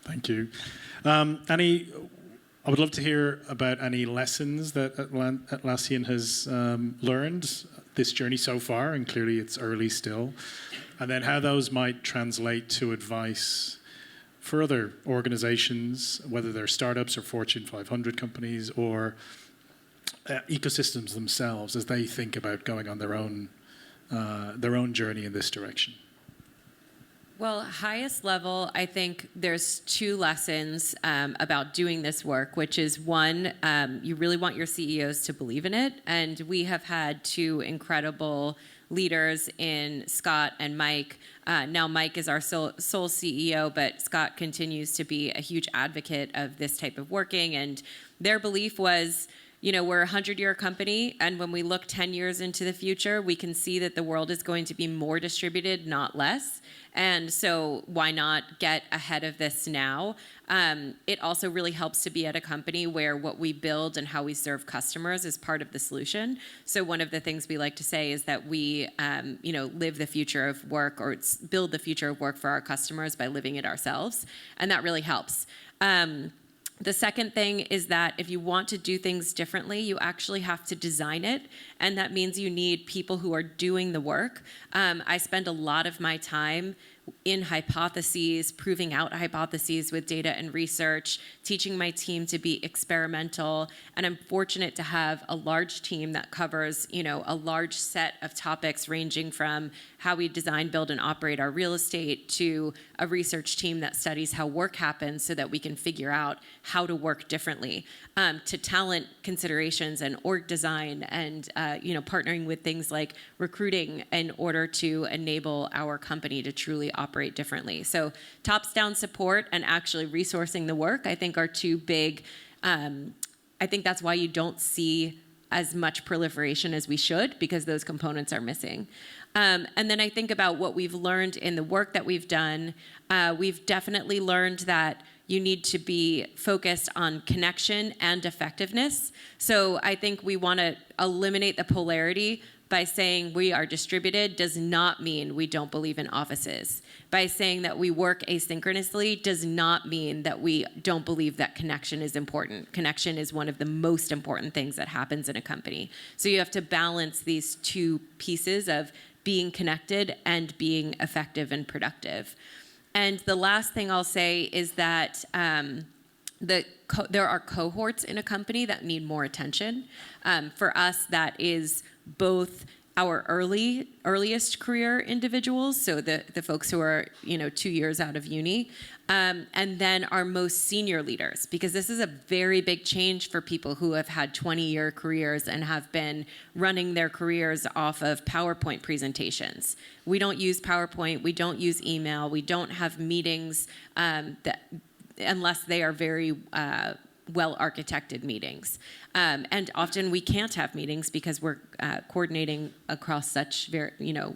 S3: Thank you. Annie, I would love to hear about any lessons that Atlassian has learned this journey so far, and clearly it's early still, and then how those might translate to advice for other organizations, whether they're startups or Fortune 500 companies or ecosystems themselves as they think about going on their own journey in this direction.
S4: Well, highest level, I think there's two lessons about doing this work, which is one, you really want your CEOs to believe in it. And we have had two incredible leaders in Scott and Mike. Now Mike is our sole CEO, but Scott continues to be a huge advocate of this type of working. And their belief was, we're a 100-year company, and when we look 10 years into the future, we can see that the world is going to be more distributed, not less. And so why not get ahead of this now? It also really helps to be at a company where what we build and how we serve customers is part of the solution. So one of the things we like to say is that we, live the future of work, or build the future of work for our customers by living it ourselves. And that really helps. The second thing is that if you want to do things differently, you actually have to design it, and that means you need people who are doing the work. I spend a lot of my time in hypotheses, proving out hypotheses with data and research, teaching my team to be experimental, and I'm fortunate to have a large team that covers, a large set of topics ranging from how we design, build, and operate our real estate to a research team that studies how work happens so that we can figure out how to work differently, to talent considerations and org design and, partnering with things like recruiting in order to enable our company to truly operate differently. So tops-down support and actually resourcing the work, I think, are two big, I think that's why you don't see as much proliferation as we should, because those components are missing. And then I think about what we've learned in the work that we've done. We've definitely learned that you need to be focused on connection and effectiveness. So I think we want to eliminate the polarity by saying we are distributed does not mean we don't believe in offices. By saying that we work asynchronously does not mean that we don't believe that connection is important. Connection is one of the most important things that happens in a company. So you have to balance these two pieces of being connected and being effective and productive. And the last thing I'll say is that there are cohorts in a company that need more attention. For us, that is both our earliest career individuals, so the folks who are 2 years out of uni, and then our most senior leaders, because this is a very big change for people who have had 20-year careers and have been running their careers off of PowerPoint presentations. We don't use PowerPoint, we don't use email, we don't have meetings unless they are very well-architected meetings. And often we can't have meetings because we're coordinating across such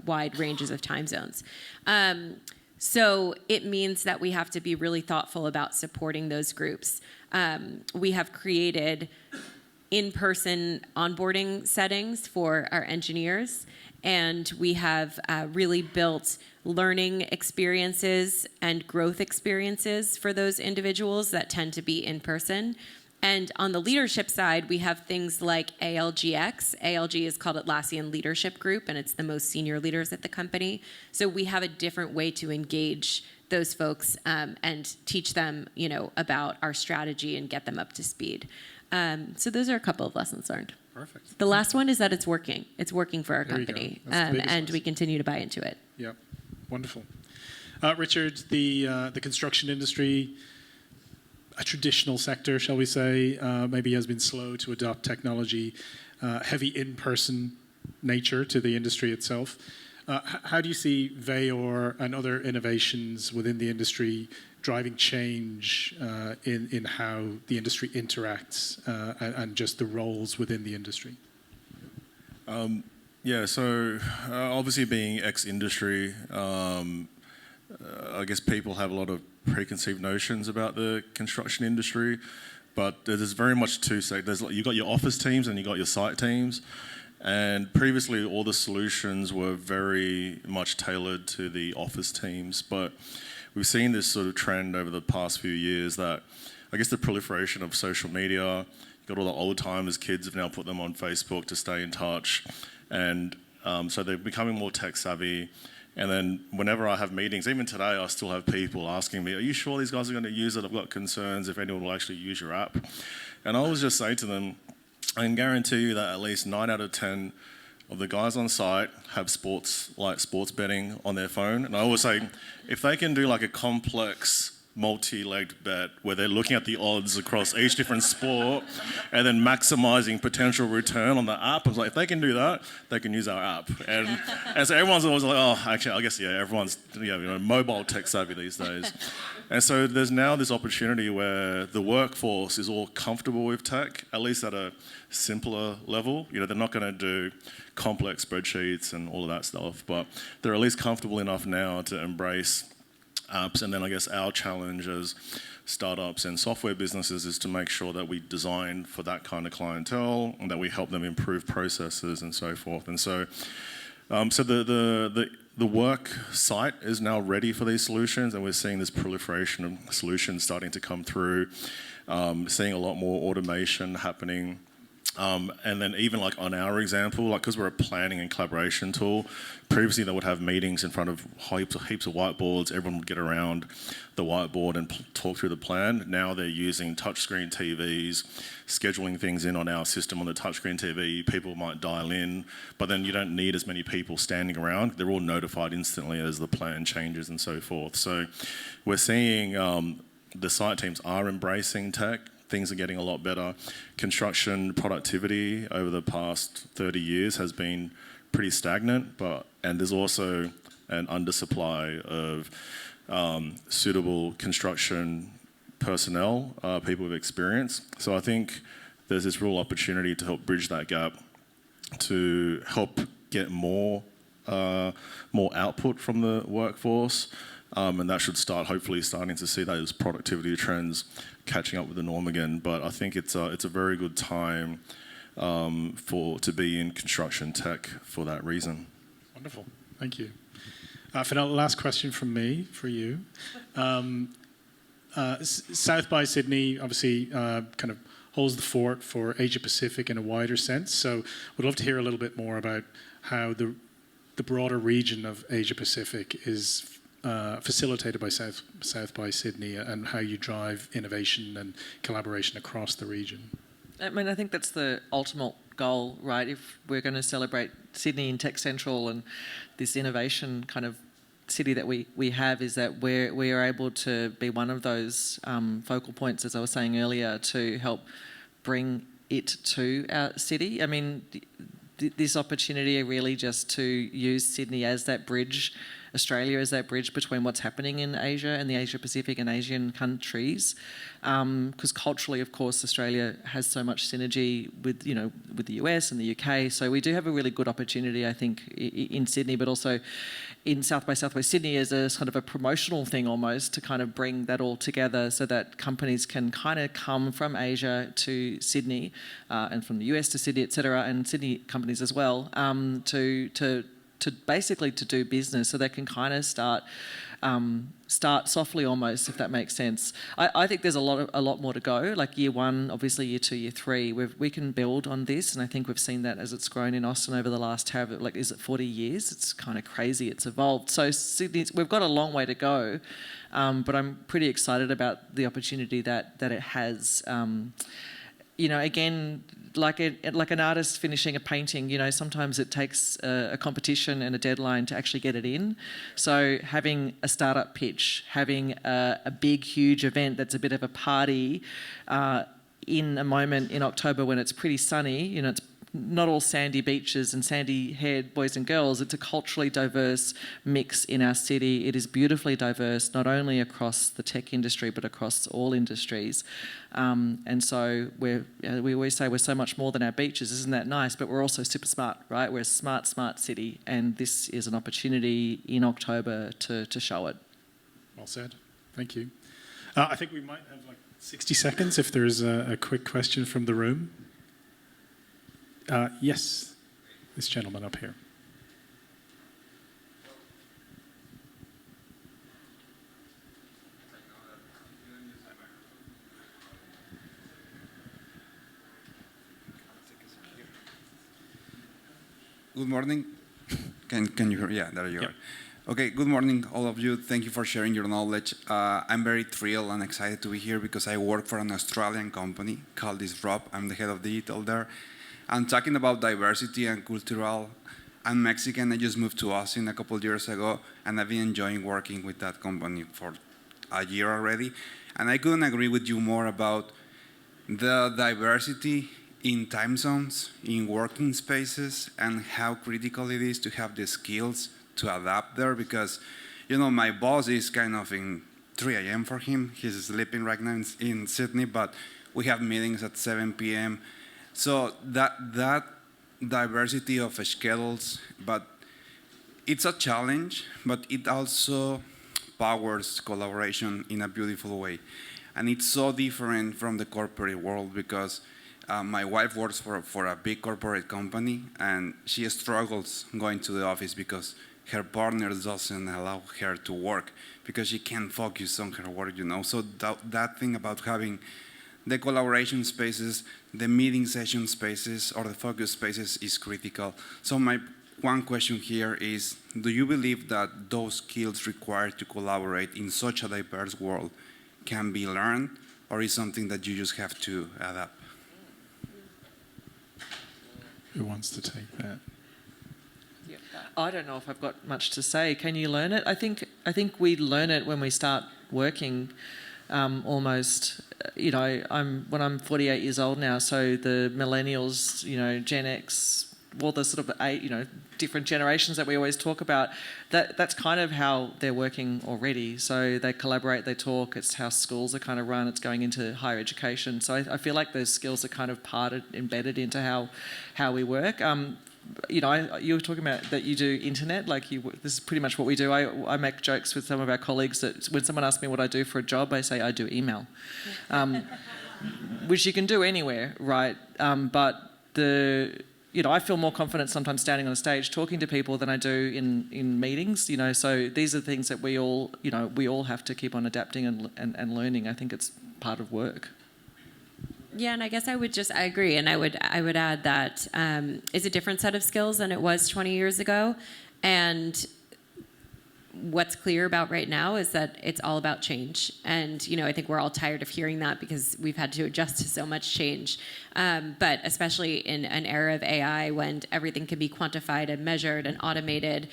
S4: wide ranges of time zones. So it means that we have to be really thoughtful about supporting those groups. We have created in-person onboarding settings for our engineers, and we have really built learning experiences and growth experiences for those individuals that tend to be in person. And on the leadership side, we have things like ALGX. ALG is called Atlassian Leadership Group, and it's the most senior leaders at the company. So we have a different way to engage those folks and teach them, about our strategy and get them up to speed. So those are a couple of lessons learned.
S3: Perfect.
S4: The last one is that it's working. It's working for our
S3: There you go.
S4: company,
S3: That's the biggest
S4: and
S3: lesson.
S4: we continue to buy into it.
S3: Yeah, wonderful. Richard, the construction industry, a traditional sector, shall we say, maybe has been slow to adopt technology, heavy in-person nature to the industry itself. How do you see Veyor and other innovations within the industry driving change in how the industry interacts and just the roles within the industry?
S5: So obviously being ex-industry, I guess people have a lot of preconceived notions about the construction industry, but there's very much two sectors. You've got your office teams and you've got your site teams. And previously, all the solutions were very much tailored to the office teams, but we've seen this sort of trend over the past few years that I guess the proliferation of social media, you've got all the old timers, kids have now put them on Facebook to stay in touch, and so they're becoming more tech savvy. And then whenever I have meetings, even today, I still have people asking me, are you sure these guys are going to use it? I've got concerns if anyone will actually use your app. And I always just say to them, I can guarantee you that at least 9 out of 10 of the guys on site have sports betting on their phone. And I always say, if they can do like a complex multi-legged bet where they're looking at the odds across each different sport and then maximizing potential return on the app, I was like, if they can do that, they can use our app. And so everyone's always like, oh, actually, I guess, yeah, everyone's mobile tech savvy these days. And so there's now this opportunity where the workforce is all comfortable with tech, at least at a simpler level. They're not going to do complex spreadsheets and all of that stuff, but they're at least comfortable enough now to embrace apps. And then I guess our challenge as startups and software businesses is to make sure that we design for that kind of clientele and that we help them improve processes and so forth. And so, the work site is now ready for these solutions, and we're seeing this proliferation of solutions starting to come through, seeing a lot more automation happening. And then even like on our example, like because we're a planning and collaboration tool, previously they would have meetings in front of heaps of whiteboards. Everyone would get around the whiteboard and talk through the plan. Now they're using touchscreen TVs, scheduling things in on our system on the touchscreen TV. People might dial in, but then you don't need as many people standing around. They're all notified instantly as the plan changes and so forth. So we're seeing the site teams are embracing tech. Things are getting a lot better. Construction productivity over the past 30 years has been pretty stagnant, and there's also an undersupply of suitable construction personnel, people with experience. So I think there's this real opportunity to help bridge that gap, to help get more output from the workforce, and that should hopefully starting to see those productivity trends catching up with the norm again. But I think it's a very good time to be in construction tech for that reason.
S3: Wonderful, thank you. Fenella, last question from me for you. South by Sydney obviously kind of holds the fort for Asia Pacific in a wider sense. So we'd love to hear a little bit more about how the broader region of Asia Pacific is facilitated by South by Sydney, and how you drive innovation and collaboration across the region.
S6: I mean, I think that's the ultimate goal, right? If we're going to celebrate Sydney and Tech Central and this innovation kind of city that we have, is that we are able to be one of those focal points, as I was saying earlier, to help bring it to our city. I mean, this opportunity really just to use Sydney as that bridge, Australia as that bridge between what's happening in Asia and the Asia Pacific and Asian countries, because culturally, of course, Australia has so much synergy with the US and the UK. So we do have a really good opportunity, I think, in Sydney, but also in South by Southwest Sydney as a kind of a promotional thing almost, to kind of bring that all together so that companies can kind of come from Asia to Sydney and from the US to Sydney, etc., and Sydney companies as well, to basically to do business, so they can kind of start softly almost, if that makes sense. I think there's a lot more to go. Like year one, obviously year two, year three, we can build on this, and I think we've seen that as it's grown in Austin over the last is it 40 years? It's kind of crazy. It's evolved. So Sydney, we've got a long way to go, but I'm pretty excited about the opportunity that it has. Again, like an artist finishing a painting, sometimes it takes a competition and a deadline to actually get it in. So having a startup pitch, having a big, huge event that's a bit of a party in a moment in October when it's pretty sunny, it's not all sandy beaches and sandy-haired boys and girls. It's a culturally diverse mix in our city. It is beautifully diverse, not only across the tech industry, but across all industries. And so we always say we're so much more than our beaches. Isn't that nice? But we're also super smart, right? We're a smart city. And this is an opportunity in October to show it.
S3: Well said. Thank you. I think we might have 60 seconds if there's a quick question from the room. Yes, this gentleman up here.
S7: Good morning. Can you hear? Yeah, there you are. Okay, good morning, all of you. Thank you for sharing your knowledge. I'm very thrilled and excited to be here because I work for an Australian company called Disrupt. I'm the head of digital there. And talking about diversity and cultural, I'm Mexican. I just moved to Austin a couple of years ago, and I've been enjoying working with that company for a year already. And I couldn't agree with you more about the diversity in time zones, in working spaces, and how critical it is to have the skills to adapt there. Because, you know, my boss is kind of in 3 a.m. for him. He's sleeping right now in Sydney, but we have meetings at 7 p.m. So that diversity of schedules, but it's a challenge, but it also powers collaboration in a beautiful way. And it's so different from the corporate world because my wife works for a big corporate company, and she struggles going to the office because her partner doesn't allow her to work because she can't focus on her work, you know. So that thing about having the collaboration spaces, the meeting session spaces, or the focus spaces is critical. So my one question here is, do you believe that those skills required to collaborate in such a diverse world can be learned, or is something that you just have to adapt?
S3: Who wants to take that?
S6: I don't know if I've got much to say. Can you learn it? I think we learn it when we start working. Almost, you know, when I'm 48 years old now, so the millennials, you know, Gen X, all the sort of different generations that we always talk about, that's kind of how they're working already. So they collaborate, they talk. It's how schools are kind of run. It's going into higher education. So I feel like those skills are kind of embedded into how we work. You know, you were talking about that you do internet, this is pretty much what we do. I make jokes with some of our colleagues that when someone asks me what I do for a job, I say I do email, which you can do anywhere, right? But I feel more confident sometimes standing on a stage talking to people than I do in meetings, you know, so these are things that we all have to keep on adapting and learning. I think it's part of work.
S4: Yeah, and I guess I agree, and I would add that it's a different set of skills than it was 20 years ago, and what's clear about right now is that it's all about change, and I think we're all tired of hearing that because we've had to adjust to so much change, but especially in an era of AI when everything can be quantified and measured and automated,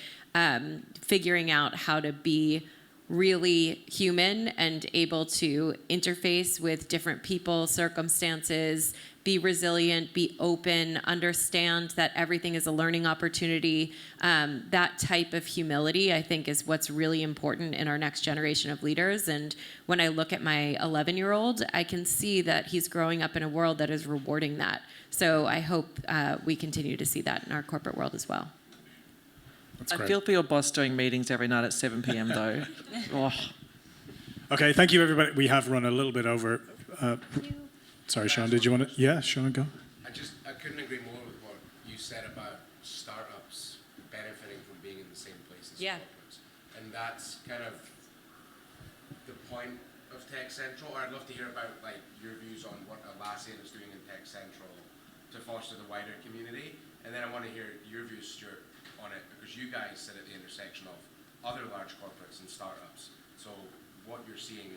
S4: figuring out how to be really human and able to interface with different people, circumstances, be resilient, be open, understand that everything is a learning opportunity. That type of humility, I think, is what's really important in our next generation of leaders. And when I look at my 11-year-old, I can see that he's growing up in a world that is rewarding that. So I hope we continue to see that in our corporate world as well.
S6: I feel for your boss doing meetings every night at 7 p.m. though. Oh.
S3: Okay, thank you, everybody. We have run a little bit over. Sorry, Sean, did you want to? Yeah, Sean, go.
S8: I couldn't agree more with what you said about startups benefiting from being in the same place as corporates. And that's kind of the point of Tech Central. I'd love to hear about your views on what Atlassian is doing in Tech Central to foster the wider community. And then I want to hear your views, Stuart, on it, because you guys sit at the intersection of other large corporates and startups. So what you're seeing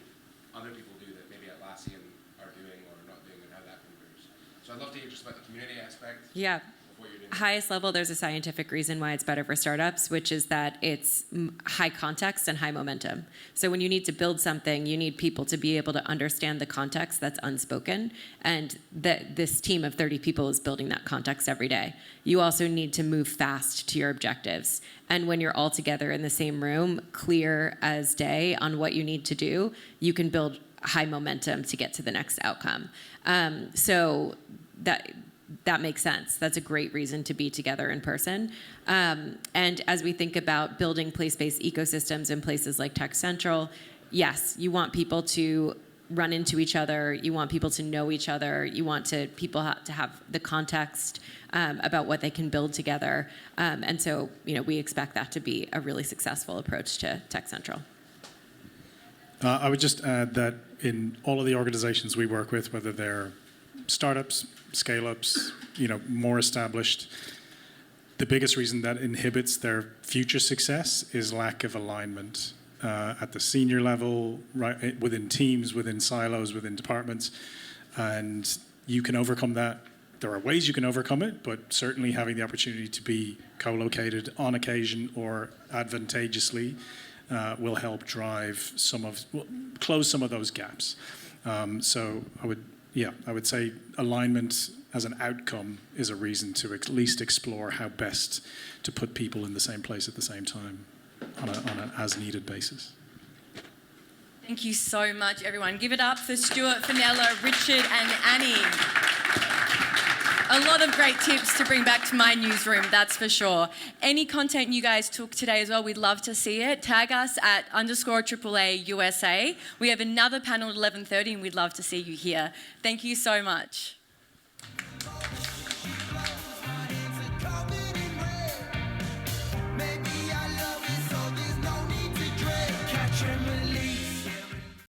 S8: other people do that maybe Atlassian are doing or not doing, and how that compares. So I'd love to hear just about the community aspect.
S4: Yeah.
S8: Of what you're doing.
S4: Highest level, there's a scientific reason why it's better for startups, which is that it's high context and high momentum. So when you need to build something, you need people to be able to understand the context that's unspoken, and this team of 30 people is building that context every day. You also need to move fast to your objectives. And when you're all together in the same room, clear as day on what you need to do, you can build high momentum to get to the next outcome. So that makes sense. That's a great reason to be together in person. And as we think about building place-based ecosystems in places like Tech Central, yes, you want people to run into each other. You want people to know each other. You want people to have the context about what they can build together. And so, we expect that to be a really successful approach to Tech Central.
S3: I would just add that in all of the organizations we work with, whether they're startups, scale-ups, more established, the biggest reason that inhibits their future success is lack of alignment at the senior level, right, within teams, within silos, within departments, and you can overcome that there are ways you can overcome it, but certainly having the opportunity to be co-located on occasion or advantageously will help close some of those gaps. So I would say alignment as an outcome is a reason to at least explore how best to put people in the same place at the same time on an as-needed basis.
S1: Thank you so much, everyone. Give it up for Stuart, Fenella, Richard, and Annie. A lot of great tips to bring back to my newsroom, that's for sure. Any content you guys took today as well, we'd love to see it. Tag us at _AAA USA. We have another panel at 11:30 and we'd love to see you here. Thank you so much.